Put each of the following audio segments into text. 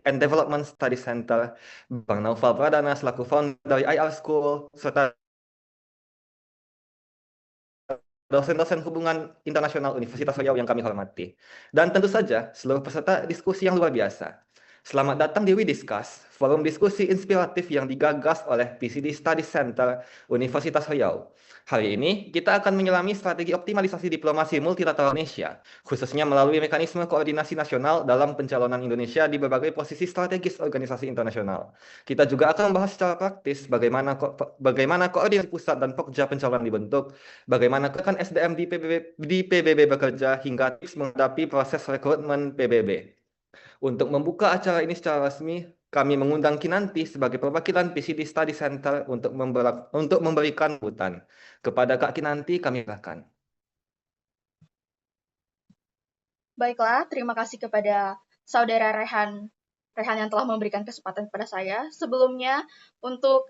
and Development Study Center, Bang Naufal Pradana selaku founder dari IR School, serta dosen-dosen hubungan internasional Universitas Riau yang kami hormati. Dan tentu saja seluruh peserta diskusi yang luar biasa. Selamat datang di We Discuss, forum diskusi inspiratif yang digagas oleh PCD Study Center Universitas Riau. Hari ini kita akan menyelami strategi optimalisasi diplomasi multilateral Indonesia, khususnya melalui mekanisme koordinasi nasional dalam pencalonan Indonesia di berbagai posisi strategis organisasi internasional. Kita juga akan membahas secara praktis bagaimana koordinasi pusat dan pokja pencalonan dibentuk, bagaimana rekan SDM di PBB bekerja, hingga tips menghadapi proses rekrutmen PBB. Untuk membuka acara ini secara resmi, kami mengundang Kinanti sebagai perwakilan PCD Study Center untuk memberikan sambutan. Kepada Kak Kinanti, kami silakan. Baiklah, terima kasih kepada Saudara Rehan yang telah memberikan kesempatan kepada saya. Sebelumnya, untuk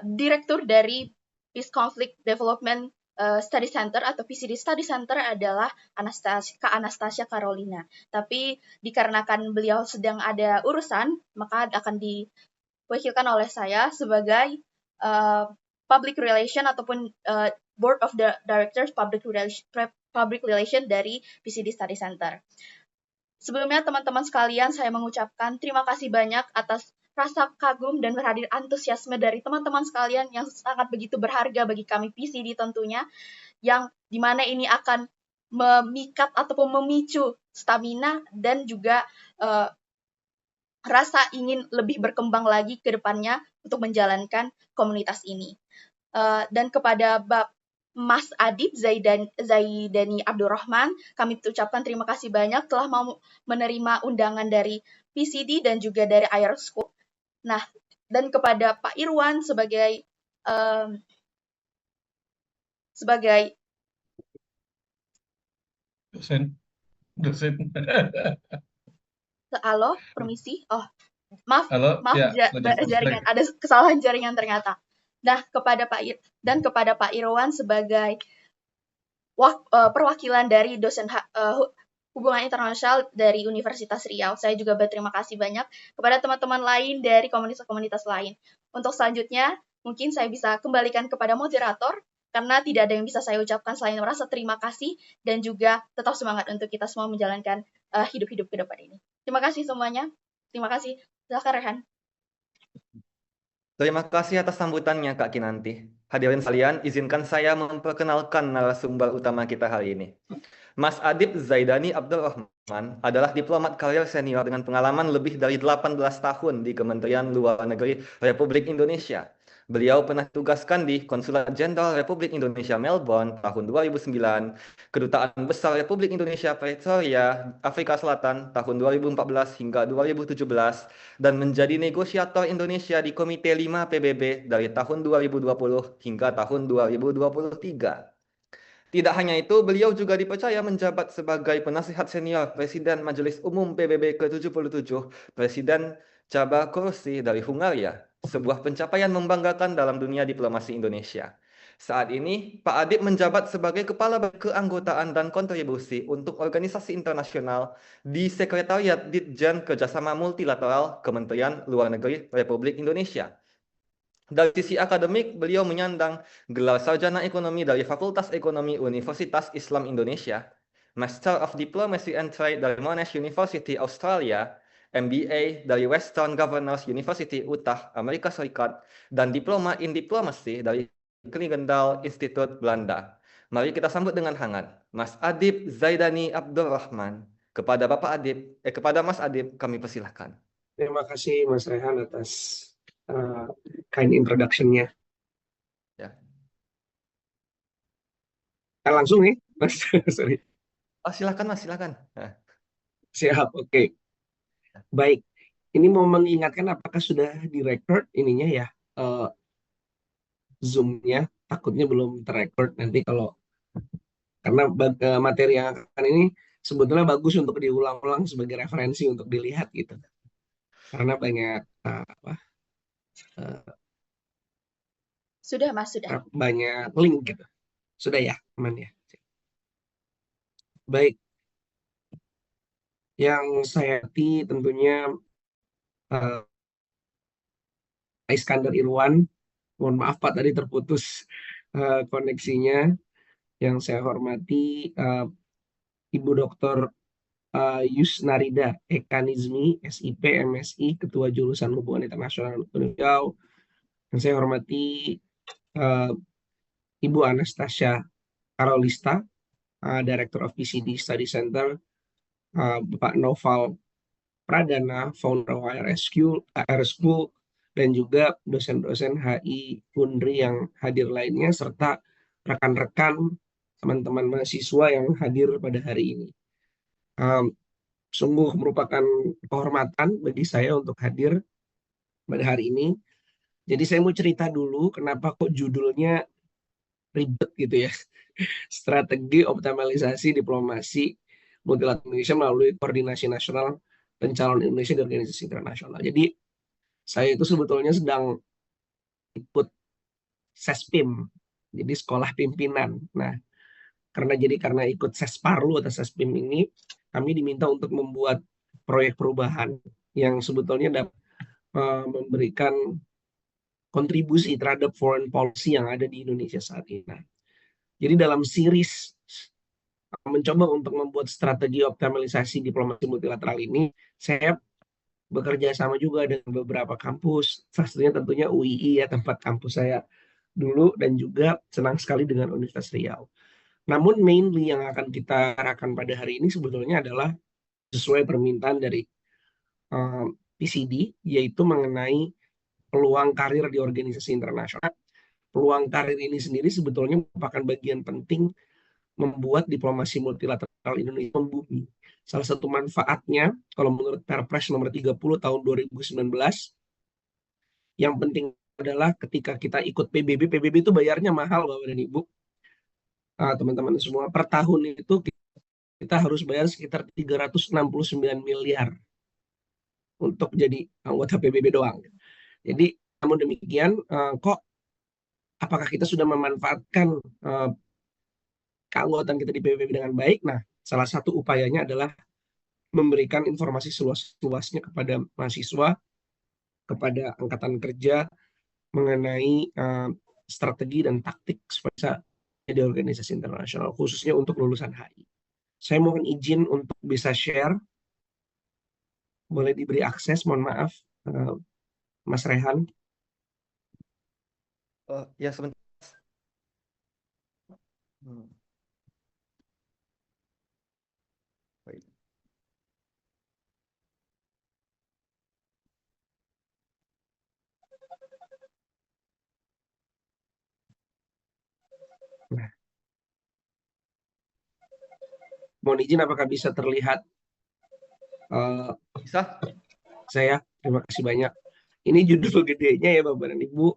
Direktur dari Peace Conflict Development Study Center atau PCD Study Center adalah Kak Anastasia Carolina. Tapi dikarenakan beliau sedang ada urusan, maka akan diwakilkan oleh saya sebagai Public Relation ataupun Board of Directors Public Relation dari PCD Study Center. Sebelumnya teman-teman sekalian, saya mengucapkan terima kasih banyak atas rasa kagum dan berhadir antusiasme dari teman-teman sekalian yang sangat begitu berharga bagi kami PCD tentunya, yang dimana ini akan memikat ataupun memicu stamina dan juga rasa ingin lebih berkembang lagi ke depannya untuk menjalankan komunitas ini. Dan kepada Mas Adib Zaidani Abdurrahman, kami ucapkan terima kasih banyak telah mau menerima undangan dari PCD dan juga dari IR School. Nah, dan kepada Pak Irwan sebagai dosen. Halo, permisi. Oh, maaf ya, jaringan, ada kesalahan jaringan ternyata. Nah, kepada Pak Irwan sebagai perwakilan dari dosen hubungan internasional dari Universitas Riau. Saya juga berterima kasih banyak kepada teman-teman lain dari komunitas-komunitas lain. Untuk selanjutnya, mungkin saya bisa kembalikan kepada moderator, karena tidak ada yang bisa saya ucapkan selain merasa terima kasih dan juga tetap semangat untuk kita semua menjalankan hidup-hidup ke depan ini. Terima kasih semuanya. Terima kasih. Silakan Rehan. Terima kasih atas sambutannya, Kak Kinanti. Hadirin sekalian, izinkan saya memperkenalkan narasumber utama kita hari ini. Mas Adib Zaidani Abdurrahman adalah diplomat karir senior dengan pengalaman lebih dari 18 tahun di Kementerian Luar Negeri Republik Indonesia. Beliau pernah ditugaskan di Konsulat Jenderal Republik Indonesia Melbourne tahun 2009, Kedutaan Besar Republik Indonesia Pretoria, Afrika Selatan tahun 2014 hingga 2017, dan menjadi negosiator Indonesia di Komite 5 PBB dari tahun 2020 hingga tahun 2023. Tidak hanya itu, beliau juga dipercaya menjabat sebagai penasihat senior Presiden Majelis Umum PBB ke-77, Presiden Csaba Kőrösi dari Hungaria, sebuah pencapaian membanggakan dalam dunia diplomasi Indonesia. Saat ini, Pak Adib menjabat sebagai Kepala Keanggotaan dan Kontribusi untuk Organisasi Internasional di Sekretariat Ditjen Kerjasama Multilateral Kementerian Luar Negeri Republik Indonesia. Dari sisi akademik, beliau menyandang gelar sarjana ekonomi dari Fakultas Ekonomi Universitas Islam Indonesia, Master of Diplomacy and Trade dari Monash University Australia, MBA dari Western Governors University Utah, Amerika Serikat, dan Diploma in Diplomacy dari Klingendal Institute Belanda. Mari kita sambut dengan hangat Mas Adib Zaidani Abdurrahman. Kepada kepada Mas Adib, kami persilahkan. Terima kasih Mas Rehan atas kind introduction-nya. Ya. Langsung nih, Mas. Sorry. Oh, silakan Mas, silakan. Siap, oke. Baik, ini mau mengingatkan apakah sudah direkord ininya ya, Zoom-nya. Takutnya belum terrecord nanti karena materi yang akan ini sebetulnya bagus untuk diulang-ulang sebagai referensi untuk dilihat gitu. Karena banyak Sudah Mas, sudah. Banyak link gitu. Sudah ya, aman ya. Baik. Yang saya tentunya eh, Iskandar Irwan. Mohon maaf Pak tadi terputus koneksinya. Yang saya hormati Ibu Dr. Yusnarida Ekanizmi, SIP, MSI, Ketua Jurusan Hubungan Internasional Beliau. Yang saya hormati Ibu Anastasia Karolista, Director of PCD Study Center, Bapak Noval Pradana, Founder of IR School, dan juga dosen-dosen HI Undri yang hadir lainnya, serta rekan-rekan teman-teman mahasiswa yang hadir pada hari ini. Sungguh merupakan kehormatan bagi saya untuk hadir pada hari ini. Jadi saya mau cerita dulu kenapa kok judulnya ribet gitu ya. Strategi optimalisasi diplomasi multilateral Indonesia melalui koordinasi nasional pencalonan Indonesia di organisasi internasional. Jadi saya itu sebetulnya sedang ikut SESPIM, jadi sekolah pimpinan. Nah, karena ikut SESPARLU atau SESPIM ini, kami diminta untuk membuat proyek perubahan yang sebetulnya dapat memberikan kontribusi terhadap foreign policy yang ada di Indonesia saat ini. Nah, jadi dalam series mencoba untuk membuat strategi optimalisasi diplomasi multilateral ini, saya bekerja sama juga dengan beberapa kampus, salah satunya tentunya UII ya, tempat kampus saya dulu, dan juga senang sekali dengan Universitas Riau. Namun mainly yang akan kita arahkan pada hari ini sebetulnya adalah sesuai permintaan dari PCD, yaitu mengenai peluang karir di organisasi internasional. Peluang karir ini sendiri sebetulnya merupakan bagian penting membuat diplomasi multilateral Indonesia membumi. Salah satu manfaatnya, kalau menurut Perpres nomor 30 tahun 2019, yang penting adalah ketika kita ikut PBB itu bayarnya mahal Bapak dan Ibu. Teman-teman semua, per tahun itu kita harus bayar sekitar 369 miliar untuk jadi anggota PBB doang. Jadi, namun demikian, apakah kita sudah memanfaatkan keanggotaan kita di PBB dengan baik? Nah, salah satu upayanya adalah memberikan informasi seluas-luasnya kepada mahasiswa, kepada angkatan kerja, mengenai strategi dan taktik supaya jadi organisasi internasional, khususnya untuk lulusan HI. Saya mohon izin untuk bisa share. Boleh diberi akses, mohon maaf, Mas Rehan. Ya, sebentar. Baik. Nah, mohon izin apakah bisa terlihat Bisa? saya? Terima kasih banyak. Ini judul gedenya ya Bapak dan Ibu,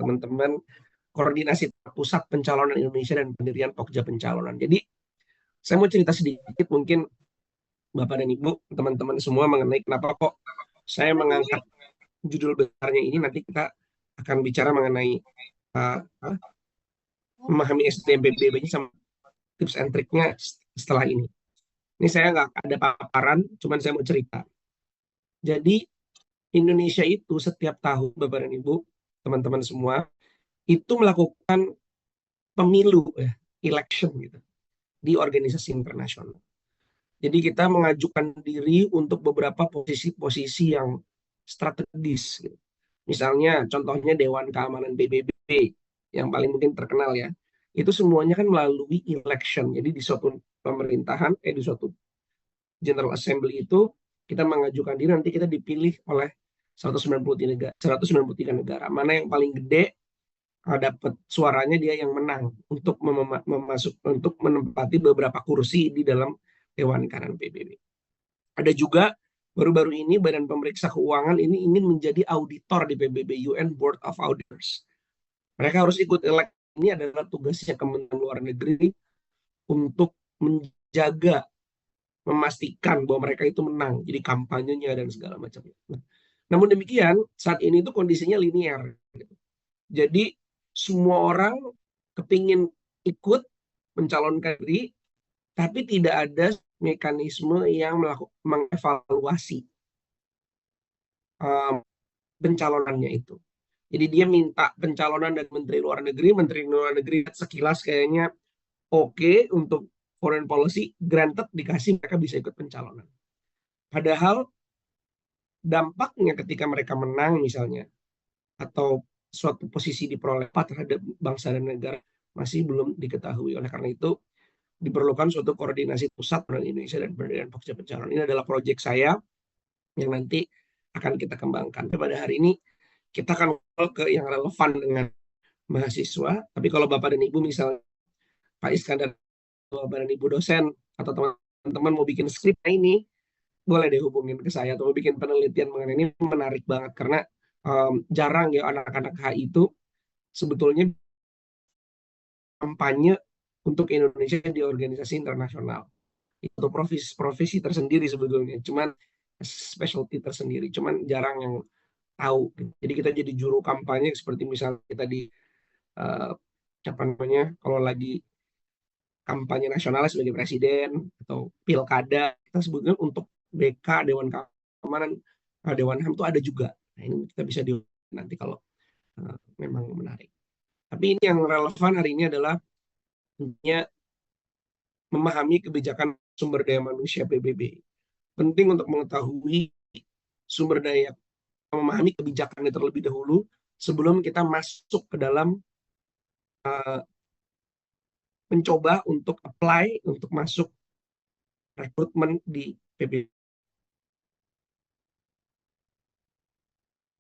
teman-teman, Koordinasi Pusat Pencalonan Indonesia dan Pendirian Pokja Pencalonan. Jadi saya mau cerita sedikit mungkin Bapak dan Ibu, teman-teman semua, mengenai kenapa kok saya mengangkat judul besarnya ini. Nanti kita akan bicara mengenai memahami SDM PBB sama tips and triknya setelah ini. Ini saya nggak ada paparan, cuman saya mau cerita. Jadi Indonesia itu setiap tahun, Bapak dan Ibu, teman-teman semua, itu melakukan pemilu, election gitu, di organisasi internasional. Jadi kita mengajukan diri untuk beberapa posisi-posisi yang strategis. Gitu. Misalnya, contohnya Dewan Keamanan PBB, yang paling mungkin terkenal ya. Itu semuanya kan melalui election. Jadi di suatu pemerintahan, di suatu General Assembly itu, kita mengajukan diri, nanti kita dipilih oleh 193 negara. Mana yang paling gede, dapat suaranya dia yang menang untuk untuk menempati beberapa kursi di dalam Dewan Keamanan PBB. Ada juga baru-baru ini Badan Pemeriksa Keuangan ini ingin menjadi auditor di PBB, UN Board of Auditors. Mereka harus ikut elek. Ini adalah tugasnya Kementerian Luar Negeri untuk menjaga, memastikan bahwa mereka itu menang, jadi kampanyenya dan segala macamnya. Namun demikian, saat ini itu kondisinya linear. Jadi semua orang kepingin ikut mencalonkan diri, tapi tidak ada mekanisme yang mengevaluasi pencalonannya itu. Jadi dia minta pencalonan dari Menteri Luar Negeri sekilas kayaknya oke untuk foreign policy, granted dikasih mereka bisa ikut pencalonan. Padahal dampaknya ketika mereka menang misalnya, atau suatu posisi diperoleh terhadap bangsa dan negara masih belum diketahui. Oleh karena itu diperlukan suatu koordinasi pusat dengan Indonesia dan perbedaan pasca pencalonan. Ini adalah proyek saya yang nanti akan kita kembangkan. Pada hari ini kita akan ke yang relevan dengan mahasiswa. Tapi kalau Bapak dan Ibu misalnya Pak Iskandar, Bapak dan Ibu dosen atau teman-teman mau bikin skrip ini, boleh deh hubungin ke saya atau mau bikin penelitian mengenai ini, menarik banget karena jarang ya anak-anak HI itu sebetulnya kampanye untuk Indonesia di organisasi internasional. Itu profesi tersendiri sebetulnya, cuman specialty tersendiri, cuman jarang yang tahu. Jadi kita jadi juru kampanye seperti misalnya kita di apa namanya, kalau lagi kampanye nasional sebagai presiden atau pilkada, kita sebutnya untuk BK, Dewan Keamanan, Dewan HAM itu ada juga. Nah, ini kita bisa di nanti kalau memang menarik. Tapi ini yang relevan hari ini adalah tentunya memahami kebijakan sumber daya manusia PBB. Penting untuk mengetahui sumber daya, memahami kebijakannya terlebih dahulu sebelum kita masuk ke dalam mencoba untuk apply untuk masuk rekrutmen di PBB.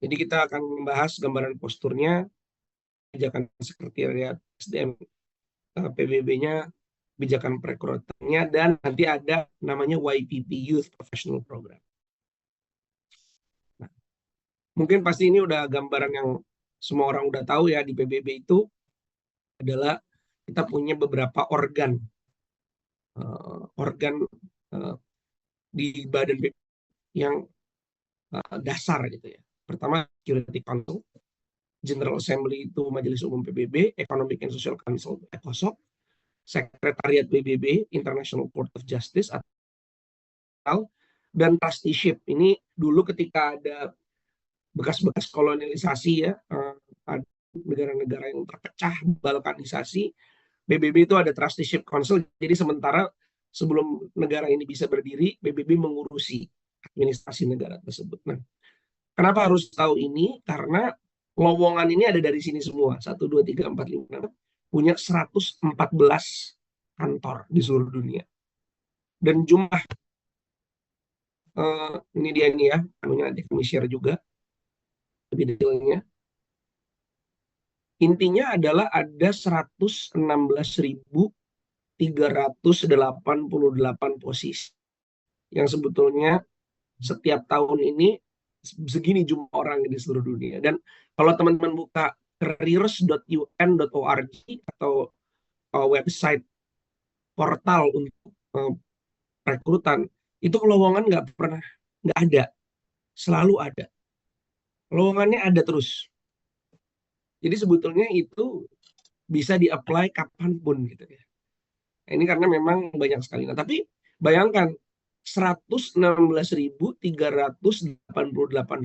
Jadi kita akan membahas gambaran posturnya, kebijakan sekretariat SDM PBB-nya, kebijakan perekrutannya, dan nanti ada namanya YPP, Youth Professional Program. Nah, mungkin pasti ini udah gambaran yang semua orang udah tahu ya, di PBB itu adalah kita punya beberapa organ di badan PBB yang dasar gitu ya. Pertama, Security Council, General Assembly itu Majelis Umum PBB, Economic and Social Council ECOSOC, Sekretariat PBB, International Court of Justice, dan trusteeship. Ini dulu ketika ada bekas-bekas kolonialisasi ya, ada negara-negara yang terpecah, balkanisasi, PBB itu ada trusteeship council. Jadi sementara sebelum negara ini bisa berdiri, PBB mengurusi administrasi negara tersebut. Nah, kenapa harus tahu ini? Karena lowongan ini ada dari sini semua. 1, 2, 3, 4, 5, 6. Punya 114 kantor di seluruh dunia. Dan jumlah, ini dia ini ya, nanti kami share juga lebih detailnya. Intinya adalah ada 116.388 posisi. Yang sebetulnya setiap tahun ini segini jumlah orang di seluruh dunia. Dan kalau teman-teman buka careers.un.org atau website portal untuk rekrutan, itu lowongan nggak ada, selalu ada. Lowongannya ada terus. Jadi sebetulnya itu bisa di-apply kapanpun gitu ya. Ini karena memang banyak sekali. Nah, tapi bayangkan 116.388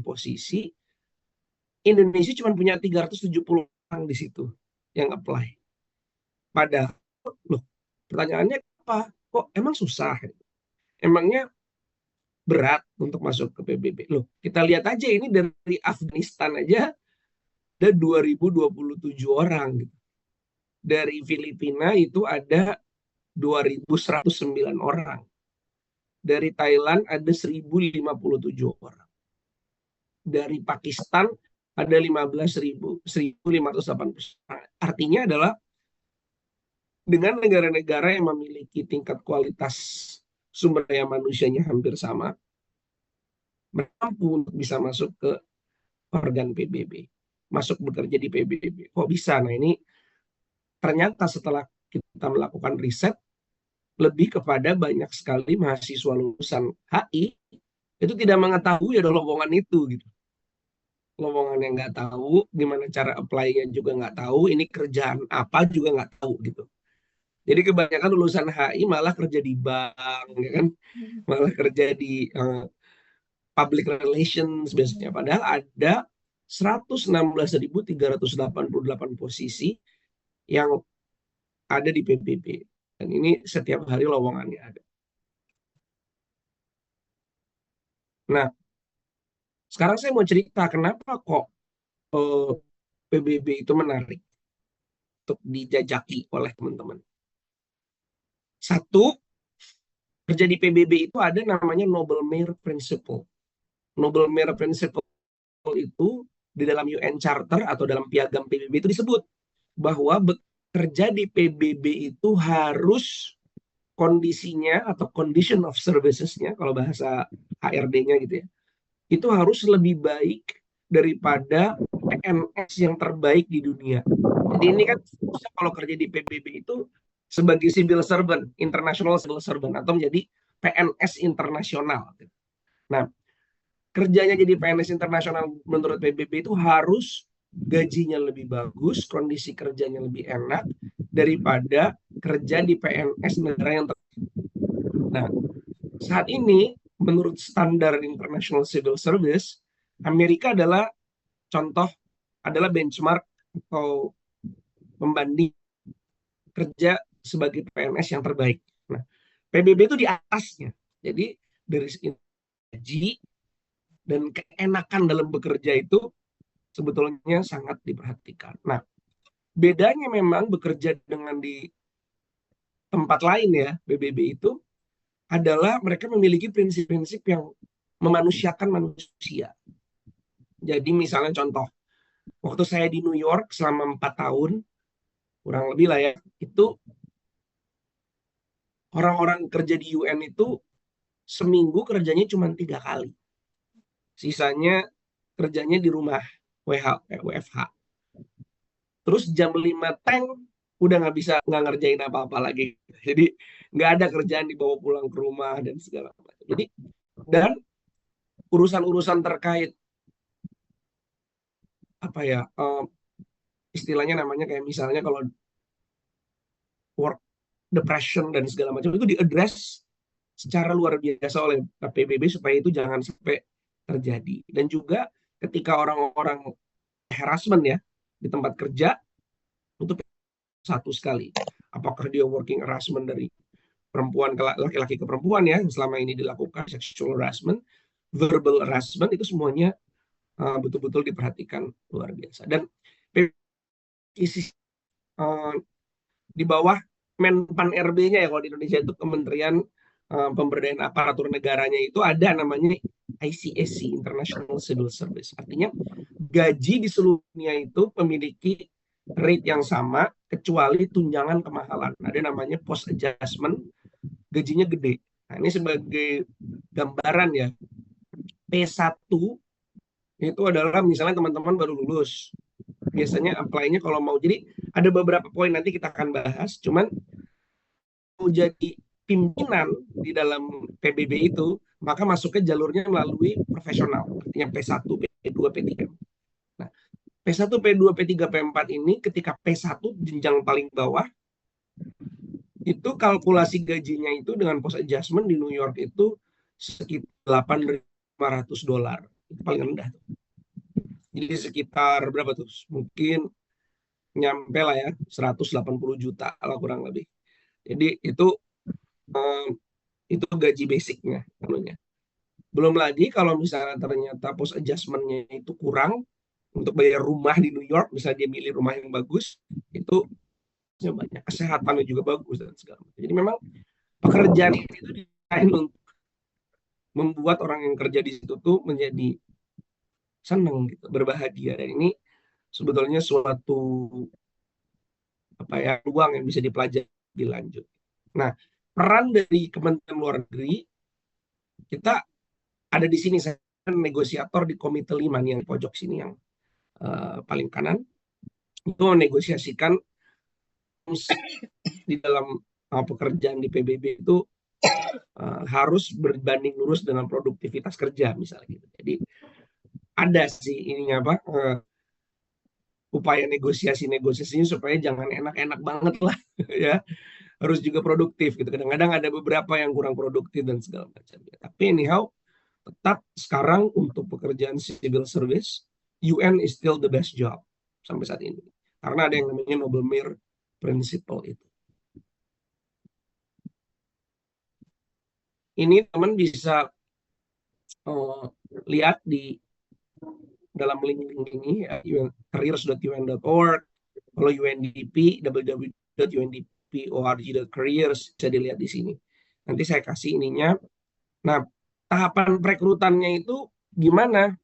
posisi, Indonesia cuma punya 370 orang di situ yang apply. Padahal, loh, pertanyaannya apa? Kok emang susah? Emangnya berat untuk masuk ke PBB? Loh, kita lihat aja ini dari Afghanistan aja ada 2027 orang. Dari Filipina itu ada 2.109 orang. Dari Thailand ada 1.057 orang. Dari Pakistan ada 1.580. Artinya adalah dengan negara-negara yang memiliki tingkat kualitas sumber daya manusianya hampir sama, mampu untuk bisa masuk ke organ PBB, masuk bekerja di PBB. Kok bisa? Nah, ini ternyata setelah kita melakukan riset, lebih kepada banyak sekali mahasiswa lulusan HI itu tidak mengetahui ada lowongan itu gitu. Lowongan yang nggak tahu, gimana cara apply-nya juga nggak tahu, ini kerjaan apa juga nggak tahu gitu. Jadi kebanyakan lulusan HI malah kerja di bank, ya kan? Malah kerja di public relations biasanya. Padahal ada 116.388 posisi yang ada di PBB. Dan ini setiap hari lowongannya ada. Nah, sekarang saya mau cerita kenapa kok PBB itu menarik untuk dijajaki oleh teman-teman. Satu, kerja di PBB itu ada namanya Noble Mayor Principle. Noble Mayor Principle itu di dalam UN Charter atau dalam piagam PBB itu disebut bahwa bekerja di PBB itu harus kondisinya atau condition of services-nya, kalau bahasa HRD-nya gitu ya, itu harus lebih baik daripada PNS yang terbaik di dunia. Jadi ini kan kalau kerja di PBB itu sebagai civil servant, international civil servant, atau menjadi PNS internasional. Nah, kerjanya jadi PNS internasional menurut PBB itu harus gajinya lebih bagus, kondisi kerjanya lebih enak daripada kerja di PNS negara yang Nah, saat ini menurut standar International Civil Service, Amerika adalah contoh, adalah benchmark atau pembanding kerja sebagai PNS yang terbaik. Nah, PBB itu di atasnya. Jadi dari segi gaji dan keenakan dalam bekerja itu sebetulnya sangat diperhatikan. Nah, bedanya memang bekerja dengan di tempat lain ya, PBB itu adalah mereka memiliki prinsip-prinsip yang memanusiakan manusia. Jadi misalnya contoh, waktu saya di New York selama 4 tahun, kurang lebih lah ya, itu orang-orang kerja di UN itu seminggu kerjanya cuma 3 kali. Sisanya kerjanya di rumah WFH. Terus jam 5 tank udah nggak ngerjain apa-apa lagi. Jadi nggak ada kerjaan dibawa pulang ke rumah dan segala macam. Jadi dan urusan-urusan terkait apa ya istilahnya namanya kayak misalnya kalau work depression dan segala macam itu diadres secara luar biasa oleh PBB supaya itu jangan sampai terjadi. Dan juga ketika orang-orang harassment ya di tempat kerja itu satu sekali. Apakah dia working harassment dari perempuan ke laki-laki ke perempuan ya yang selama ini dilakukan, sexual harassment, verbal harassment, itu semuanya betul-betul diperhatikan luar biasa. Dan di bawah Menpan RB-nya ya kalau di Indonesia itu Kementerian Pemberdayaan Aparatur Negaranya itu ada namanya ICSC, International Civil Service. Artinya gaji di seluruh dunia itu memiliki rate yang sama kecuali tunjangan kemahalan. Ada namanya post adjustment, gajinya gede. Nah, ini sebagai gambaran ya. P1 itu adalah misalnya teman-teman baru lulus. Biasanya apply-nya kalau mau. Jadi ada beberapa poin nanti kita akan bahas. Cuman mau jadi pimpinan di dalam PBB itu, maka masuknya jalurnya melalui profesional. Artinya P1, P2, P3. Nah, P1, P2, P3, P4 ini ketika P1 jenjang paling bawah, itu kalkulasi gajinya itu dengan post adjustment di New York itu sekitar $8.500. Itu paling rendah. Jadi sekitar berapa tuh? Mungkin nyampe lah ya 180 juta lah kurang lebih. Jadi itu gaji basicnya. Belum lagi kalau misalnya ternyata post adjustment-nya itu kurang untuk bayar rumah di New York, misalnya dia milih rumah yang bagus, itu banyak, kesehatannya juga bagus dan segala macam. Jadi memang pekerjaan itu desain untuk membuat orang yang kerja di situ tuh menjadi senang gitu, berbahagia. Dan ini sebetulnya suatu ruang yang bisa dipelajari lebih lanjut. Nah, peran dari Kementerian Luar Negeri, kita ada di sini, saya negosiator di Komite 5 nih, yang pojok sini yang paling kanan, itu menegosiasikan di dalam pekerjaan di PBB itu harus berbanding lurus dengan produktivitas kerja misalnya gitu. Jadi ada sih ininya upaya negosiasinya supaya jangan enak-enak banget lah ya, harus juga produktif gitu. Kadang-kadang ada beberapa yang kurang produktif dan segala macam. Tapi anyhow, tetap sekarang untuk pekerjaan civil service, UN is still the best job sampai saat ini. Karena ada yang namanya Noble Meyer Principle itu. Ini teman bisa lihat di dalam link ini, careers.un.org. Kalau UNDP, www.undp.org.careers, bisa dilihat di sini. Nanti saya kasih ininya. Nah, tahapan perekrutannya itu gimana?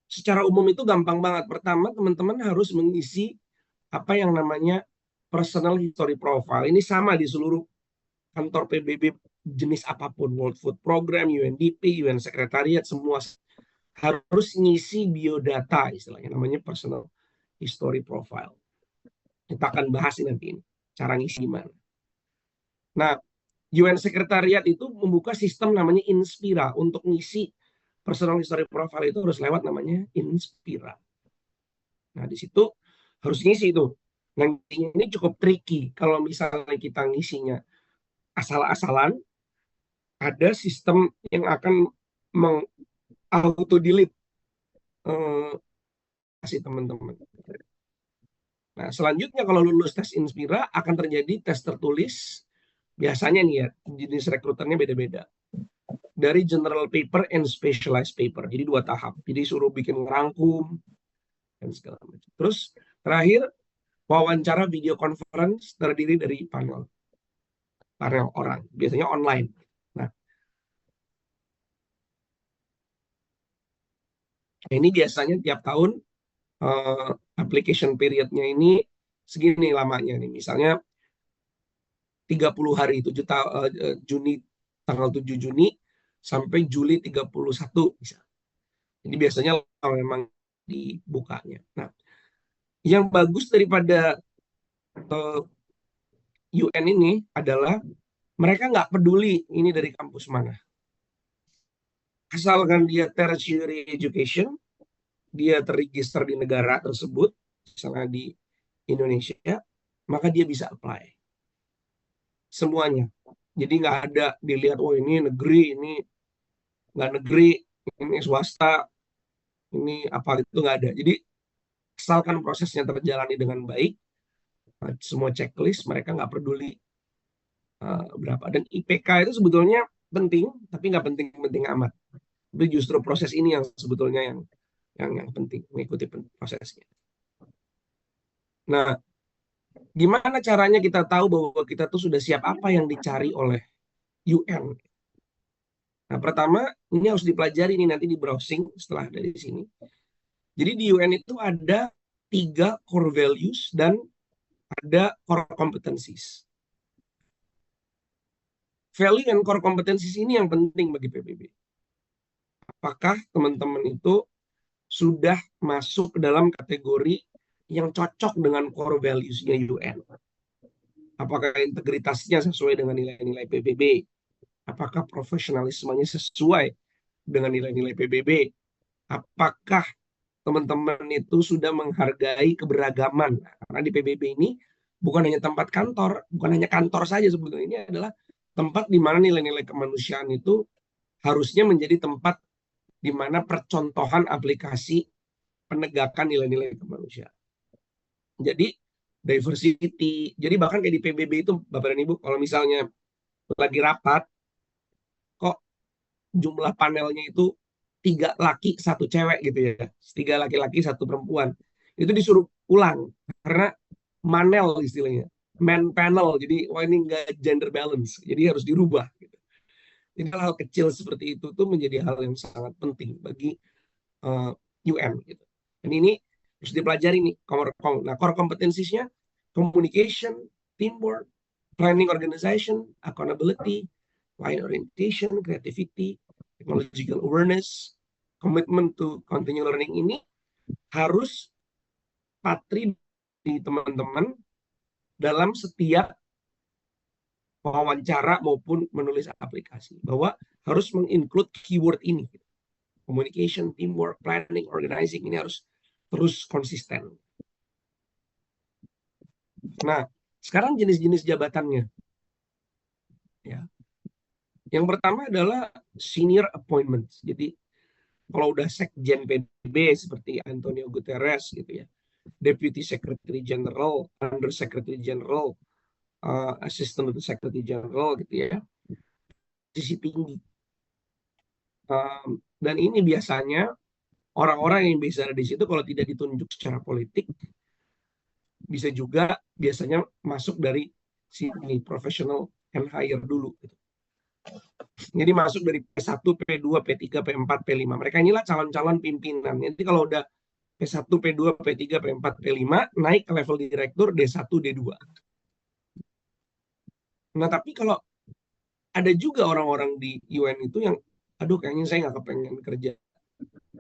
Secara umum itu gampang banget. Pertama, teman-teman harus mengisi apa yang namanya personal history profile. Ini sama di seluruh kantor PBB jenis apapun, World Food Program, UNDP, UN Sekretariat, semua harus ngisi biodata, istilahnya namanya personal history profile. Kita akan bahas nanti ini, cara ngisi gimana. Nah, UN Sekretariat itu membuka sistem namanya Inspira. Untuk ngisi personal history profile itu harus lewat namanya Inspira. Nah, di situ harus ngisi itu. Nah, ini cukup tricky. Kalau misalnya kita ngisinya asal-asalan, ada sistem yang akan auto delete kasih teman-teman. Nah, selanjutnya kalau lulus tes Inspira akan terjadi tes tertulis. Biasanya nih ya, jenis rekruternya beda-beda. Dari general paper and specialized paper. Jadi 2 tahap. Jadi suruh bikin ngerangkum dan segala macam. Terus terakhir wawancara video conference terdiri dari panel orang. Biasanya online. Nah, ini biasanya tiap tahun application periodnya ini segini lamanya nih. Misalnya 30 hari, Juni, tanggal 7 Juni sampai Juli 31 bisa. Jadi biasanya memang dibukanya. Nah, yang bagus daripada UN ini adalah mereka nggak peduli ini dari kampus mana. Asalkan dia tertiary education, dia terregister di negara tersebut, misalnya di Indonesia, maka dia bisa apply. Semuanya. Jadi nggak ada dilihat, oh ini negeri, ini nggak negeri, ini swasta, ini apa itu nggak ada. Jadi asalkan prosesnya terjalani dengan baik, semua checklist mereka nggak peduli berapa. Dan IPK itu sebetulnya penting, tapi nggak penting-penting amat. Tapi justru proses ini yang sebetulnya yang penting, mengikuti prosesnya. Nah, gimana caranya kita tahu bahwa kita tuh sudah siap apa yang dicari oleh UN? Nah, pertama, ini harus dipelajari nih nanti di browsing setelah dari sini. Jadi di UN itu ada 3 core values dan ada core competencies. Value dan core competencies ini yang penting bagi PBB. Apakah teman-teman itu sudah masuk ke dalam kategori yang cocok dengan core values-nya UN? Apakah integritasnya sesuai dengan nilai-nilai PBB? Apakah profesionalismenya sesuai dengan nilai-nilai PBB? Apakah teman-teman itu sudah menghargai keberagaman? Karena di PBB ini bukan hanya tempat kantor, bukan hanya kantor saja sebetulnya. Ini adalah tempat di mana nilai-nilai kemanusiaan itu harusnya menjadi tempat di mana percontohan aplikasi penegakan nilai-nilai kemanusiaan. Jadi diversity. Jadi bahkan kayak di PBB itu Bapak dan Ibu, kalau misalnya lagi rapat, kok jumlah panelnya itu 3 laki 1 cewek gitu ya, 3 laki-laki 1 perempuan, itu disuruh ulang karena manel istilahnya, man panel. Jadi wah ini nggak gender balance, jadi harus dirubah. Gitu. Jadi hal kecil seperti itu tuh menjadi hal yang sangat penting bagi UN. Gitu. Dan ini harus dipelajari nih. Nah, core competencies-nya communication, teamwork, planning organization, accountability, client orientation, creativity, technological awareness, commitment to continue learning ini harus patri di teman-teman dalam setiap wawancara maupun menulis aplikasi. Bahwa harus menginclude keyword ini. Communication, teamwork, planning, organizing ini harus terus konsisten. Nah, sekarang jenis-jenis jabatannya. Ya. Yang pertama adalah senior appointments. Jadi kalau udah Sekjen PBB seperti Antonio Guterres gitu ya, Deputy Secretary General, Under Secretary General, Assistant Secretary General gitu ya, posisi tinggi. Dan ini biasanya orang-orang yang bisa ada di situ kalau tidak ditunjuk secara politik, bisa juga biasanya masuk dari sini professional and hire dulu. Gitu. Jadi masuk dari P1, P2, P3, P4, P5. Mereka inilah calon-calon pimpinan. Jadi kalau udah P1, P2, P3, P4, P5, naik ke level direktur D1, D2. Nah, tapi kalau ada juga orang-orang di UN itu yang, aduh kayaknya saya nggak kepengen kerja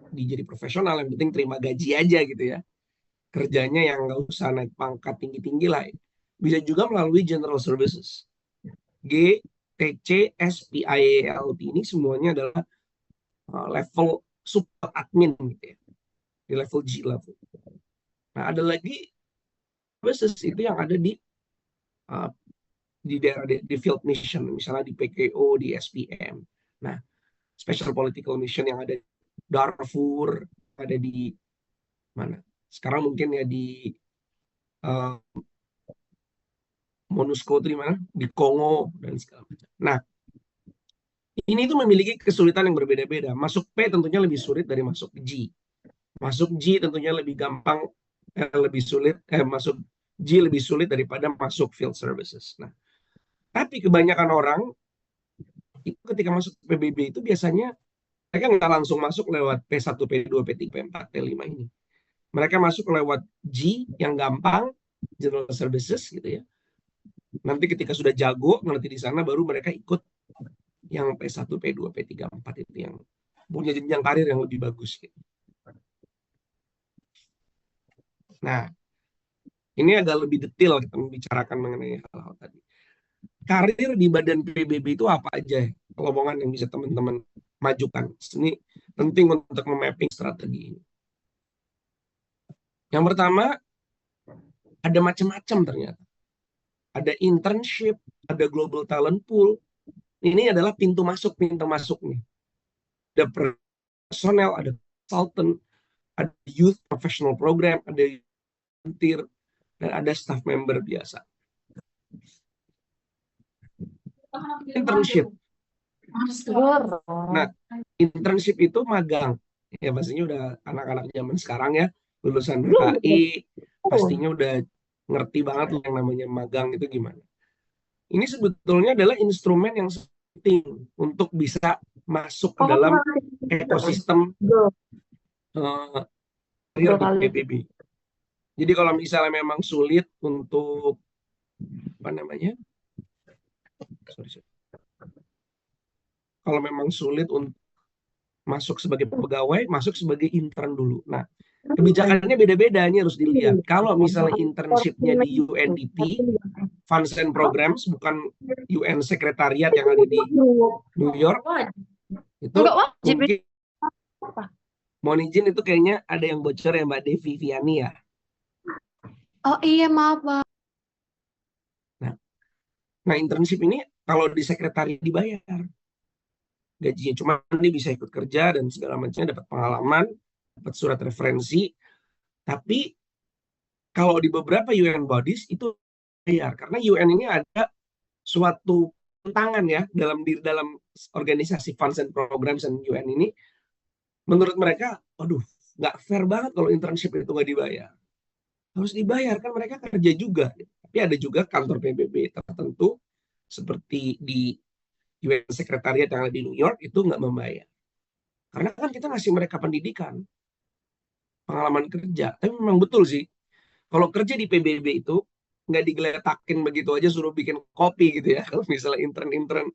di jadi profesional, yang penting terima gaji aja gitu ya. Kerjanya yang nggak usah naik pangkat tinggi-tinggi lah. Bisa juga melalui General Services. G, TC, SPIALT ini semuanya adalah level support admin gitu ya. Di level G level. Nah, ada lagi services itu yang ada di daerah di field mission, misalnya di PKO, di SPM. Nah, special political mission yang ada di Darfur, ada di mana? Sekarang mungkin ya di MONUSCO itu di mana? Di Kongo dan segala macam. Nah, ini tuh memiliki kesulitan yang berbeda-beda. Masuk P tentunya lebih sulit dari masuk G. Masuk G tentunya lebih gampang, lebih sulit. Masuk G lebih sulit daripada masuk field services. Nah, tapi kebanyakan orang itu ketika masuk PBB itu biasanya mereka nggak langsung masuk lewat P1, P2, P3, P4, P5 ini. Mereka masuk lewat G yang gampang, General Services gitu ya. Nanti ketika sudah jago nanti di sana baru mereka ikut yang P1, P2, P3, P4 itu yang punya jenjang karir yang lebih bagus gitu. Nah, ini agak lebih detail kita membicarakan mengenai hal-hal tadi. Karir di badan PBB itu apa aja ya? Lowongan yang bisa teman-teman majukan. Ini penting untuk memapping strategi ini. Yang pertama, ada macam-macam ternyata. Ada internship, ada global talent pool. Ini adalah pintu masuknya. Ada personel, ada consultant, ada youth professional program, ada volunteer, dan ada staff member biasa. Internship. Nah, internship itu magang. Ya pastinya udah anak-anak zaman sekarang ya, lulusan HI, pastinya udah ngerti banget yang namanya magang itu gimana. Ini sebetulnya adalah instrumen yang penting untuk bisa masuk ke dalam ekosistem karir di PBB. Jadi kalau misalnya memang sulit untuk kalau memang sulit untuk masuk sebagai pegawai, masuk sebagai intern dulu. Nah, kebijakannya beda-beda, ini harus dilihat. Kalau misalnya internshipnya di UNDP, Funds and Programs, bukan UN Sekretariat yang ada di New York, itu mungkin mohon izin itu kayaknya ada yang bocor ya Mbak Devi Viani ya. Oh iya, maaf Pak. Nah, internship ini kalau di sekretariat dibayar. Gajinya cuma dia bisa ikut kerja dan segala macamnya, dapat pengalaman, dapat surat referensi. Tapi kalau di beberapa UN bodies itu bayar karena UN ini ada suatu tantangan ya dalam organisasi funds and programs dan UN ini. Menurut mereka, aduh, nggak fair banget kalau internship itu nggak dibayar. Harus dibayar kan mereka kerja juga. Tapi ada juga kantor PBB tertentu seperti di UN Sekretariat yang ada di New York itu nggak membayar. Karena kan kita ngasih mereka pendidikan, pengalaman kerja. Tapi memang betul sih, kalau kerja di PBB itu nggak digeletakin begitu aja suruh bikin kopi gitu ya. Kalau misalnya intern-intern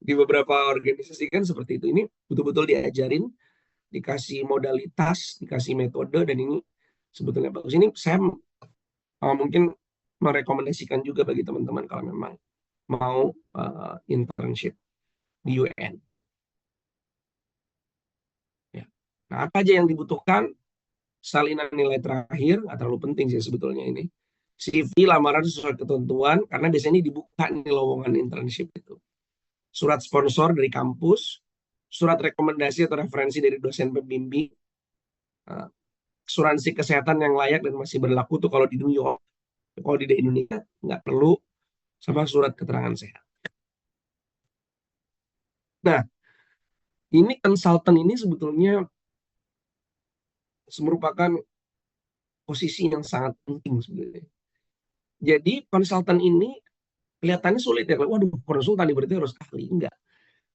di beberapa organisasi kan seperti itu. Ini betul-betul diajarin, dikasih modalitas, dikasih metode, dan ini sebetulnya bagus. Ini saya mungkin merekomendasikan juga bagi teman-teman kalau memang mau internship di UN. Ya. Nah, apa aja yang dibutuhkan? Salinan nilai terakhir, nggak terlalu penting sih sebetulnya ini. CV, lamaran sesuai ketentuan, karena biasanya dibuka nih lowongan internship itu. surat sponsor dari kampus, surat rekomendasi atau referensi dari dosen pembimbing, asuransi kesehatan yang layak dan masih berlaku tuh kalau di New York. Kalau di Indonesia nggak perlu, sama surat keterangan sehat. Nah, ini konsultan ini sebetulnya merupakan posisi yang sangat penting sebenarnya. Jadi konsultan ini kelihatannya sulit ya. Waduh, konsultan berarti harus ahli. Enggak.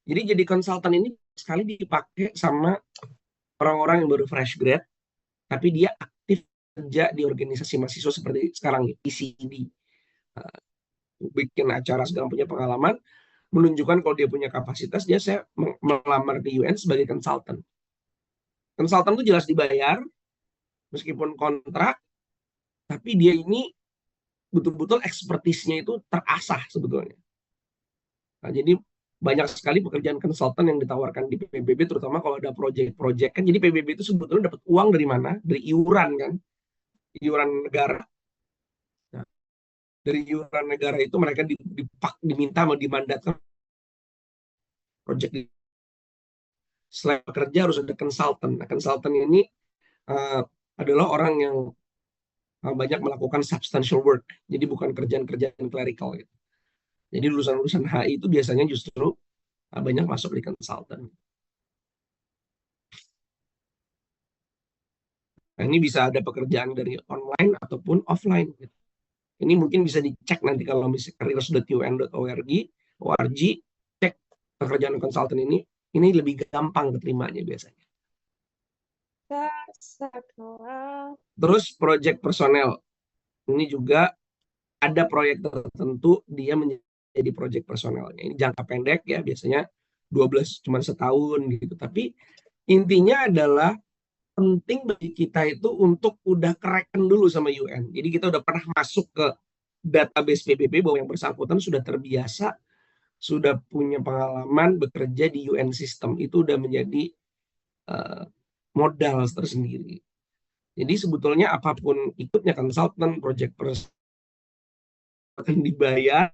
Jadi jadi konsultan ini sekali dipakai sama orang-orang yang baru fresh grad, tapi dia aktif kerja di organisasi mahasiswa seperti sekarang PCD. Bikin acara segala punya pengalaman, menunjukkan kalau dia punya kapasitas, saya melamar di UN sebagai konsultan. Konsultan itu jelas dibayar, meskipun kontrak, tapi dia ini betul-betul ekspertisnya itu terasah sebetulnya. Nah, jadi banyak sekali pekerjaan konsultan yang ditawarkan di PBB, terutama kalau ada proyek-proyek kan. Jadi PBB itu sebetulnya dapat uang dari mana? Dari iuran kan, iuran negara. Nah, dari iuran negara itu mereka diminta mau dimandatkan proyek. Selain kerja harus ada konsultan. Nah, konsultan ini adalah orang yang banyak melakukan substantial work. Jadi bukan kerjaan-kerjaan clerical gitu. Jadi lulusan-lulusan HI itu biasanya justru banyak masuk di konsultan. Nah, ini bisa ada pekerjaan dari online ataupun offline. Gitu. Ini mungkin bisa dicek nanti kalau misalnya careers.un.org, cek pekerjaan konsultan ini lebih gampang keterimanya biasanya. Terus project personel. Ini juga ada proyek tertentu dia menjadi project personelnya. Ini jangka pendek ya, biasanya 12 cuma setahun gitu. Tapi intinya adalah penting bagi kita itu untuk udah kereken dulu sama UN. Jadi kita udah pernah masuk ke database PBB bahwa yang bersangkutan sudah terbiasa, sudah punya pengalaman bekerja di UN system. Itu udah menjadi modal tersendiri. Jadi sebetulnya apapun ikutnya konsultan, project person akan dibayar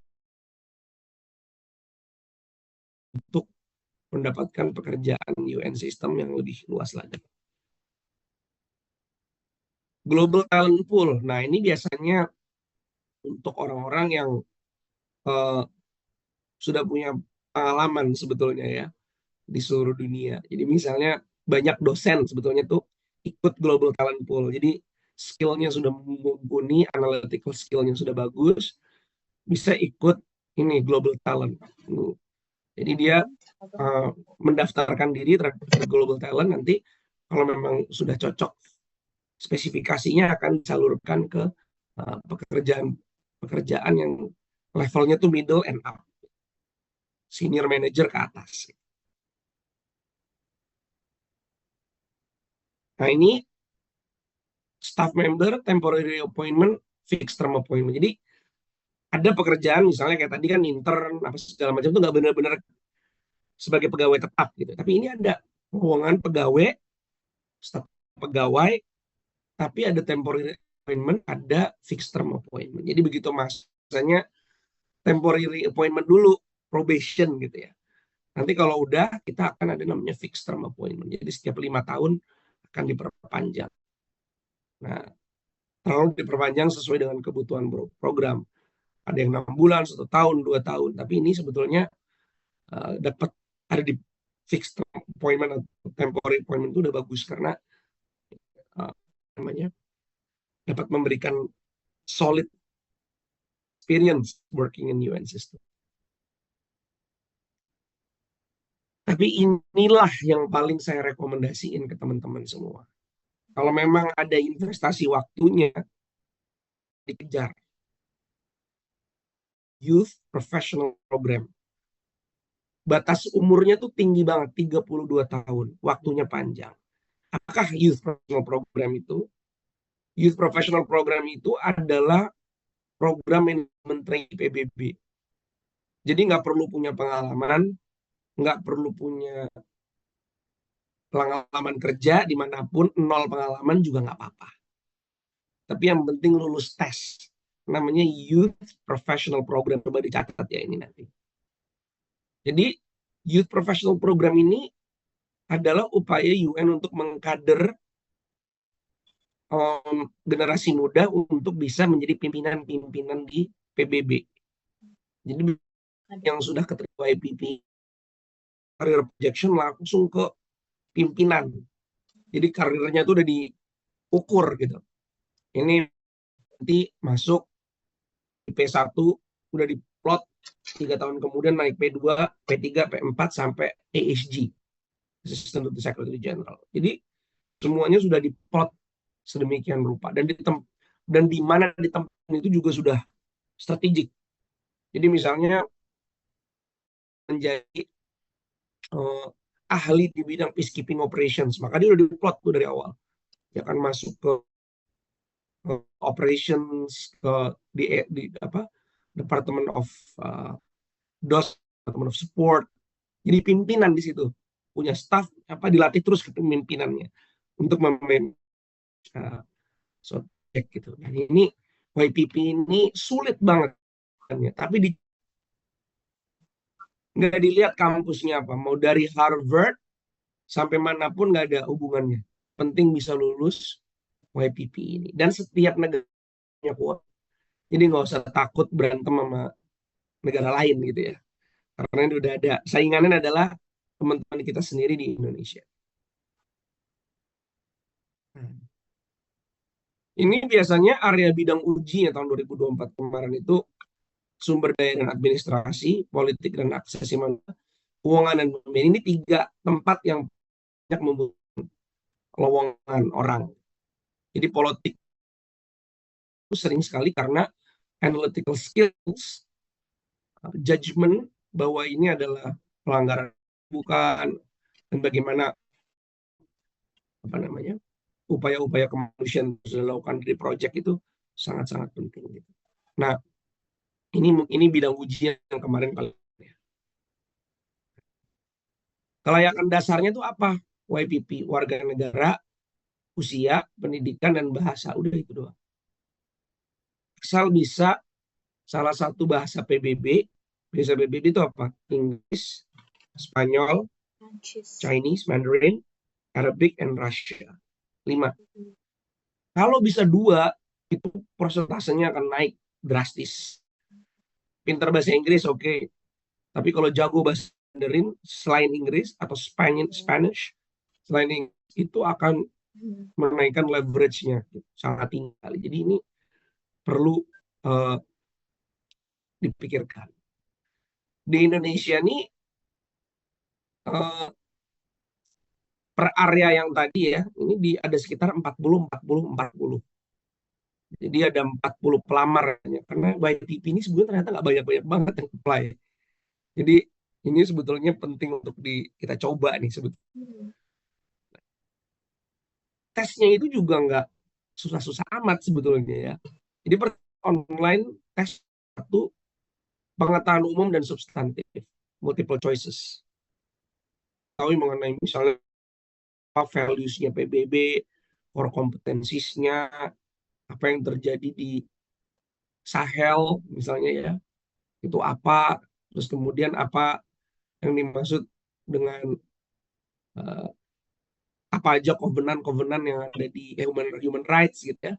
untuk mendapatkan pekerjaan UN system yang lebih luas lagi. Global Talent Pool. Nah, ini biasanya untuk orang-orang yang sudah punya pengalaman sebetulnya ya di seluruh dunia. Jadi misalnya banyak dosen sebetulnya tuh ikut Global Talent Pool. Jadi skillnya sudah mumpuni, analytical skillnya sudah bagus, bisa ikut ini Global Talent. Jadi dia mendaftarkan diri terhadap Global Talent, nanti kalau memang sudah cocok spesifikasinya akan disalurkan ke pekerjaan yang levelnya tuh middle and up, senior manager ke atas. Nah, ini staff member, temporary appointment, fixed term appointment. Jadi ada pekerjaan misalnya kayak tadi kan intern apa segala macam itu nggak benar-benar sebagai pegawai tetap gitu. Tapi ini ada hubungan pegawai, staf pegawai, tapi ada temporary appointment, ada fixed term appointment. Jadi begitu masanya temporary appointment dulu, probation gitu ya. Nanti kalau udah kita akan ada namanya fixed term appointment. Jadi setiap 5 tahun akan diperpanjang. Nah, terlalu diperpanjang sesuai dengan kebutuhan program. Ada yang 6 bulan, 1 tahun, 2 tahun. Tapi ini sebetulnya dapat ada di fixed term appointment atau temporary appointment itu udah bagus karena namanya dapat memberikan solid experience working in UN system. Tapi inilah yang paling saya rekomendasiin ke teman-teman semua. Kalau memang ada investasi waktunya, dikejar. Youth Professional Program. Batas umurnya tuh tinggi banget, 32 tahun. Waktunya panjang. Apakah Youth Professional Program itu? Youth Professional Program itu adalah program yang menteri PBB. Jadi nggak perlu punya pengalaman, nggak perlu punya pengalaman kerja dimanapun, 0 pengalaman juga nggak apa-apa. Tapi yang penting lulus tes. Namanya Youth Professional Program. Coba dicatat ya ini nanti. Jadi Youth Professional Program ini adalah upaya UN untuk mengkader generasi muda untuk bisa menjadi pimpinan-pimpinan di PBB. Jadi yang sudah keterima YPP career projection langsung ke pimpinan. Jadi karirnya itu udah diukur gitu. Ini nanti masuk di P1 udah diplot 3 tahun kemudian naik P2, P3, P4 sampai ASG, Assistant to the Secretary General. Jadi semuanya sudah diplot sedemikian rupa dan di mana ditempatkan itu juga sudah strategik. Jadi misalnya menjadi ahli di bidang peacekeeping operations, maka dia udah diplot tuh dari awal. Dia akan masuk ke operations di Department of DOS, Department of Support. Jadi pimpinan di situ punya staff dilatih terus kepemimpinannya untuk memimpin subjek gitu. Dan ini YPP ini sulit banget, tapi nggak dilihat kampusnya apa, mau dari Harvard sampai manapun nggak ada hubungannya. Penting bisa lulus YPP ini. Dan setiap negaranya kuat. Jadi nggak usah takut berantem sama negara lain gitu ya. Karena itu udah ada. Saingannya adalah teman-teman kita sendiri di Indonesia. Ini biasanya area bidang ujinya tahun 2024 kemarin itu sumber daya dan administrasi, politik dan aksesi keuangan dan pembiayaan. Ini 3 tempat yang banyak membutuhkan lowongan orang. Jadi politik itu sering sekali karena analytical skills, judgment bahwa ini adalah pelanggaran bukan, dan bagaimana upaya-upaya kemanusiaan yang sudah dilakukan dari proyek itu sangat-sangat penting. Nah, ini bidang ujian yang kemarin paling. Kelayakan dasarnya itu apa? YPP, warga negara, usia, pendidikan, dan bahasa. Udah itu doang. Asal bisa salah satu bahasa PBB. Bahasa PBB itu apa? Inggris, Spanyol, Chinese, Mandarin, Arabic, and Russian. 5. Kalau bisa 2, itu persentasenya akan naik drastis. Pintar bahasa Inggris, oke. Tapi kalau jago bahasa Mandarin selain Inggris atau Spanish selain Inggris, itu akan menaikkan leverage-nya sangat tinggi. Jadi ini perlu dipikirkan. Di Indonesia ini per area yang tadi ya, ini ada sekitar 40. Jadi ada 40 pelamar. Karena YPP ini sebetulnya ternyata nggak banyak-banyak banget yang apply. Jadi ini sebetulnya penting untuk kita coba nih sebetulnya. Tesnya itu juga nggak susah-susah amat sebetulnya ya. Jadi online tes 1 pengetahuan umum dan substantif, multiple choices. Tahu mengenai misalnya values-nya PBB, core competencies-nya, apa yang terjadi di Sahel misalnya ya, itu apa, terus kemudian apa yang dimaksud dengan apa aja kovenan yang ada di human rights gitu ya,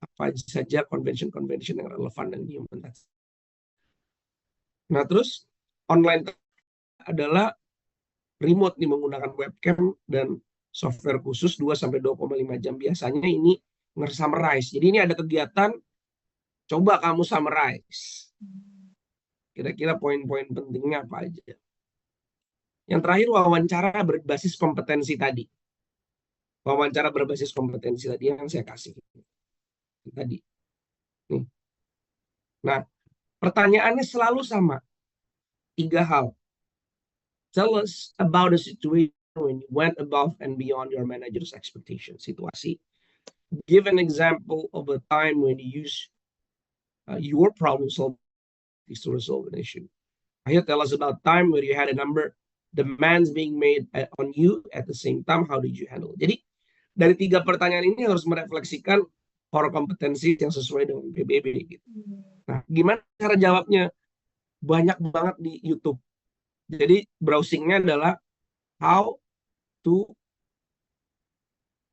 apa saja convention yang relevan dan human rights. Nah terus online adalah remote nih menggunakan webcam dan software khusus 2-2,5 jam. Biasanya ini nge-summarize. Jadi ini ada kegiatan, coba kamu summarize. Kira-kira poin-poin pentingnya apa aja. Yang terakhir wawancara berbasis kompetensi tadi. Wawancara berbasis kompetensi tadi yang saya kasih. Tadi. Nih. Nah, pertanyaannya selalu sama. 3 hal. Tell us about a situation when you went above and beyond your manager's expectations. Situasi. Give an example of a time when you use your problem solving to resolve an issue. Ayo tell us about time where you had a number demands being made on you at the same time. How did you handle? Jadi dari 3 pertanyaan ini harus merefleksikan core kompetensi yang sesuai dengan PBB. Gitu. Nah, gimana cara jawabnya? banyak banget di YouTube. Jadi browsingnya adalah how to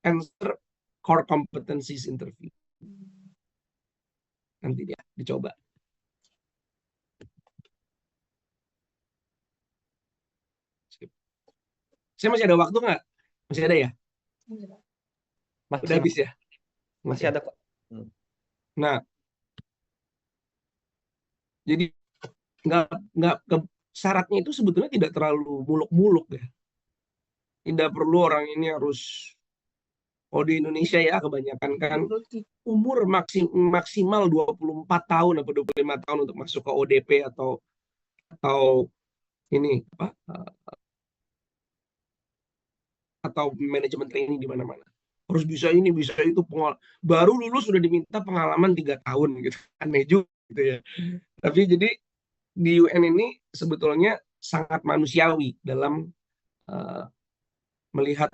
answer core competencies interview. Nanti dia dicoba. Saya masih ada waktu nggak? Masih ada ya? Udah Masih, habis ya? masih Oke. ada kok. Nah, jadi syaratnya itu sebetulnya tidak terlalu muluk-muluk ya. Tidak perlu orang ini harus, di Indonesia ya kebanyakan kan umur maksimal 24 tahun atau 25 tahun untuk masuk ke ODP atau ini apa atau manajemen training di mana-mana. Harus bisa ini, bisa itu, baru lulus sudah diminta pengalaman 3 tahun gitu. Aneh juga gitu ya. Tapi jadi di UN ini sebetulnya sangat manusiawi dalam melihat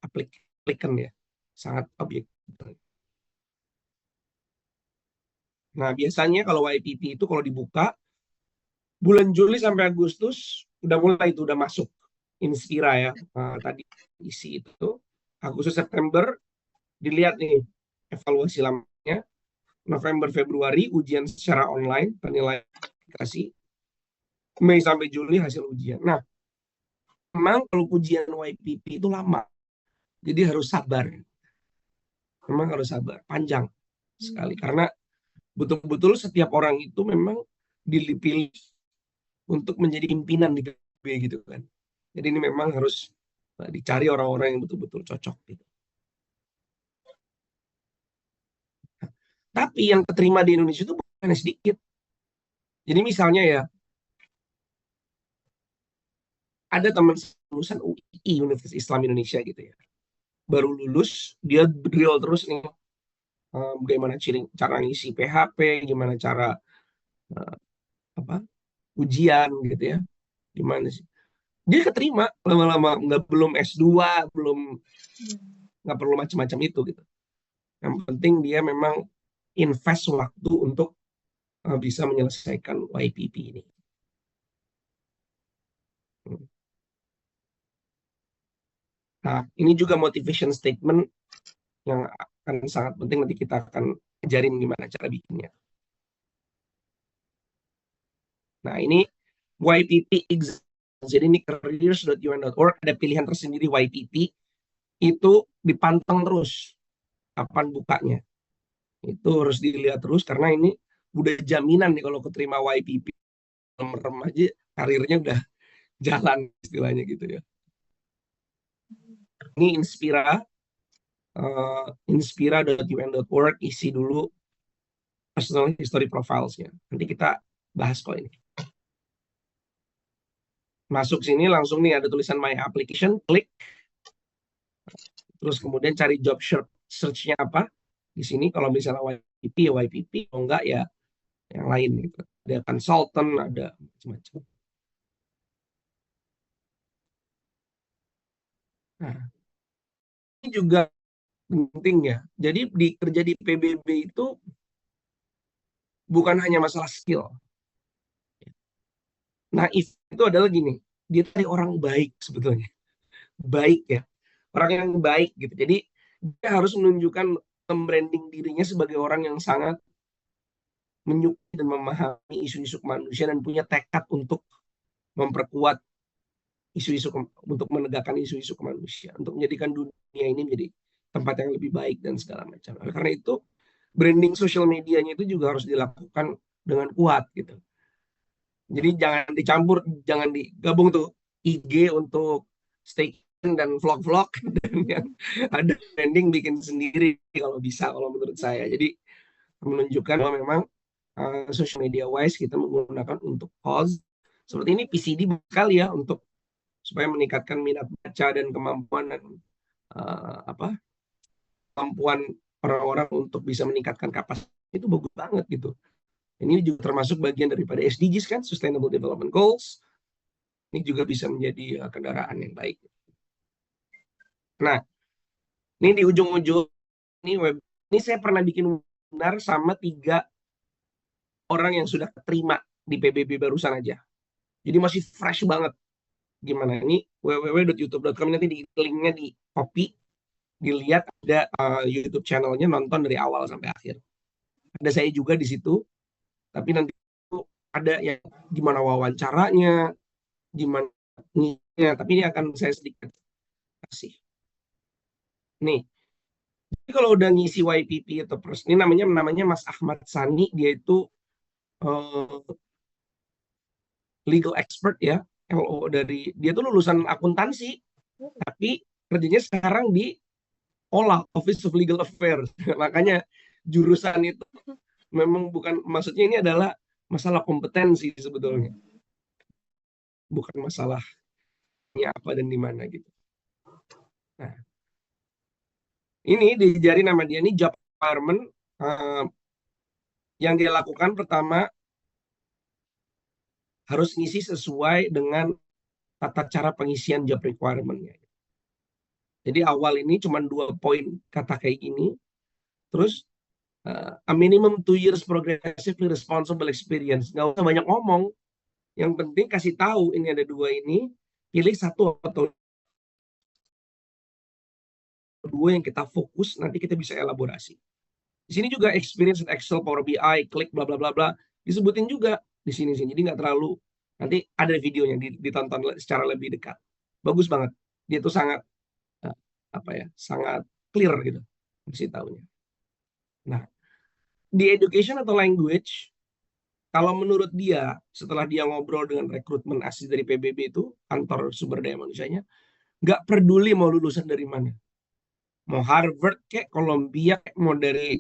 aplikan ya. Sangat objektif. Nah, biasanya kalau YPP itu kalau dibuka bulan Juli sampai Agustus udah mulai itu udah masuk Inspira ya. Tadi isi itu Agustus September dilihat nih evaluasi lamanya. November Februari ujian secara online penilaian aplikasi. Mei sampai Juli hasil ujian. Nah, memang kalau ujian YPP itu lama. Jadi harus sabar. Memang harus sabar, panjang sekali karena betul-betul setiap orang itu memang dipilih untuk menjadi pimpinan di PB gitu kan. Jadi ini memang harus dicari orang-orang yang betul-betul cocok gitu. Tapi yang keterima di Indonesia itu bukan sedikit. Jadi misalnya ya, ada teman lulusan UI, Universitas Islam Indonesia gitu ya. Baru lulus, dia drill terus nih. Bagaimana cara ngisi PHP, gimana cara ujian gitu ya. Gimana sih? Dia keterima lama-lama, belum S2, nggak perlu macam-macam itu gitu. Yang penting dia memang invest waktu untuk bisa menyelesaikan YPP ini. Nah, ini juga motivation statement yang akan sangat penting, nanti kita akan ajarin gimana cara bikinnya. Nah, ini YPP exam. Jadi ini careers.un.org, ada pilihan tersendiri YPP, itu dipanteng terus kapan bukanya. Itu harus dilihat terus karena ini udah jaminan nih kalau keterima YPP, merem aja karirnya udah jalan istilahnya gitu ya. Ini inspira.un.org, isi dulu personal history profiles-nya. Nanti kita bahas kok ini. Masuk sini langsung nih ada tulisan my application, klik. Terus kemudian cari job search-nya apa. Di sini kalau misalnya YPP ya YPP, kalau enggak ya yang lain gitu. Ada consultant, ada macam-macam. Nah, ini juga penting ya. Jadi kerja di PBB itu bukan hanya masalah skill. Nah, itu adalah gini, dia tadi orang baik sebetulnya. Baik ya. Orang yang baik gitu. Jadi dia harus menunjukkan branding dirinya sebagai orang yang sangat menyukai dan memahami isu-isu kemanusiaan dan punya tekad untuk memperkuat isu-isu, untuk menegakkan isu-isu kemanusiaan, untuk menjadikan dunia ini menjadi tempat yang lebih baik dan segala macam. Karena itu branding sosial medianya itu juga harus dilakukan dengan kuat gitu. Jadi jangan dicampur, jangan digabung tuh IG untuk staycation dan vlog-vlog dan yang ada branding bikin sendiri kalau bisa, kalau menurut saya. Jadi menunjukkan bahwa memang social media wise kita menggunakan untuk cause seperti ini PCD sekali ya, untuk supaya meningkatkan minat baca dan kemampuan kemampuan orang-orang untuk bisa meningkatkan kapasitas, itu bagus banget gitu. Ini juga termasuk bagian daripada SDGs kan, Sustainable Development Goals. Ini juga bisa menjadi kendaraan yang baik. Nah, ini di ujung-ujung ini saya pernah bikin webinar sama 3 orang yang sudah terima di PBB barusan aja. Jadi masih fresh banget. Gimana? Ini www.youtube.com, nanti di linknya di copy, dilihat ada YouTube channelnya, nonton dari awal sampai akhir. Ada saya juga di situ, tapi nanti ada yang gimana wawancaranya, gimana ngisinya, tapi ini akan saya sedikit kasih. Nih, jadi kalau udah ngisi YPP atau ini namanya Mas Ahmad Sani, dia itu legal expert ya, LO dia tuh lulusan akuntansi, tapi kerjanya sekarang di OLA, Office of Legal Affairs. Makanya jurusan itu memang bukan, maksudnya ini adalah masalah kompetensi sebetulnya, bukan masalahnya apa dan di mana gitu. Nah, ini dijari nama dia ini job requirement. Yang dia lakukan pertama, harus ngisi sesuai dengan tata cara pengisian job requirement-nya. Jadi awal ini cuma 2 poin kata kayak gini. Terus a minimum 2 years progressively responsible experience. Nggak usah banyak ngomong. Yang penting kasih tahu ini ada 2 ini, pilih 1 atau 2 yang kita fokus, nanti kita bisa elaborasi. Di sini juga experience Excel, Power BI, Click, bla bla bla bla, disebutin juga di sini. Jadi nggak terlalu, nanti ada videonya ditonton secara lebih dekat. Bagus banget. Dia tuh sangat sangat clear gitu kasih tahunya. Nah, di education atau language, kalau menurut dia, setelah dia ngobrol dengan rekrutmen asli dari PBB itu, kantor sumber daya manusianya, nggak peduli mau lulusan dari mana. Mau Harvard kayak Columbia, mau dari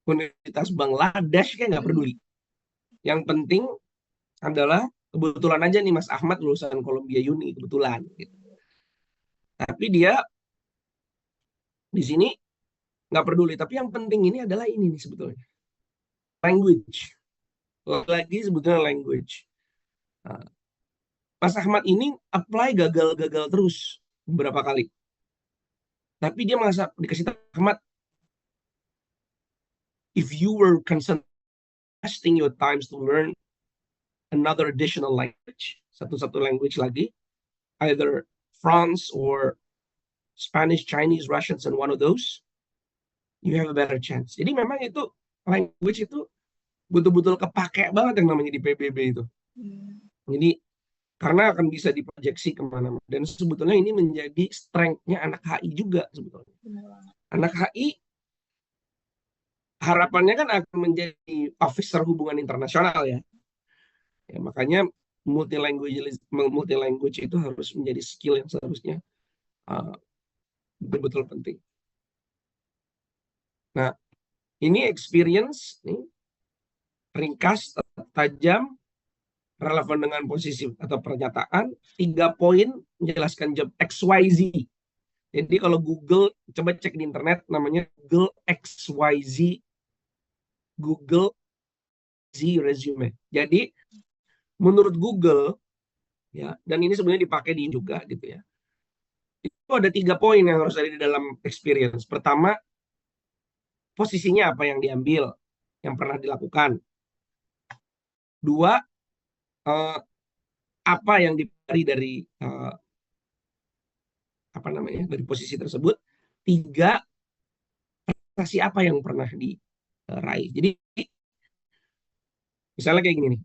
Universitas Bangladesh kayak nggak peduli. Yang penting adalah kebetulan aja nih Mas Ahmad lulusan Columbia Uni, kebetulan gitu. Tapi dia di sini nggak peduli. Tapi yang penting ini adalah ini nih sebetulnya. Language. Lagi sebetulnya language. Mas Ahmad ini apply gagal-gagal terus beberapa kali. Tapi dia merasa dikasih tahu Ahmad, if you were concerned investing your times to learn another additional language, satu language lagi, either France or Spanish, Chinese, Russians, and one of those, you have a better chance. Jadi memang itu language itu betul-betul kepake banget yang namanya di PBB itu. Jadi karena akan bisa diproyeksi kemana-mana. Dan sebetulnya ini menjadi strength-nya anak HI juga sebetulnya. Anak HI harapannya kan akan menjadi officer hubungan internasional ya. Makanya multi language itu harus menjadi skill yang seharusnya betul-betul penting. Nah, ini experience nih, ringkas, tajam, relevan dengan posisi atau pernyataan, 3 poin menjelaskan job XYZ. Jadi kalau Google, coba cek di internet namanya Google XYZ, Google Z resume. Jadi menurut Google ya, dan ini sebenarnya dipakai di juga gitu ya. Itu ada 3 poin yang harus ada di dalam experience. Pertama, posisinya apa yang diambil, yang pernah dilakukan. 2, apa yang dipelajari dari dari posisi tersebut. 3, prestasi apa yang pernah diraih. Jadi misalnya kayak gini nih,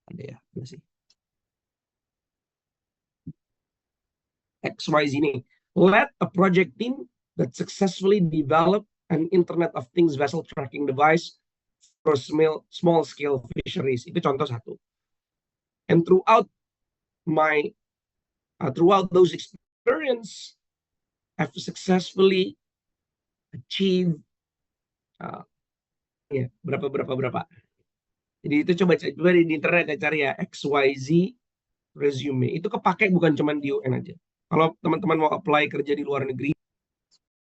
ada ya, sih. XYZ ini, let a project team that successfully develop an Internet of Things vessel tracking device for small scale fisheries. Itu contoh 1. And throughout those experience, I've successfully achieved berapa. Jadi itu coba di internet ya, cari ya XYZ resume. Itu kepake bukan cuma di UN aja. Kalau teman-teman mau apply kerja di luar negeri,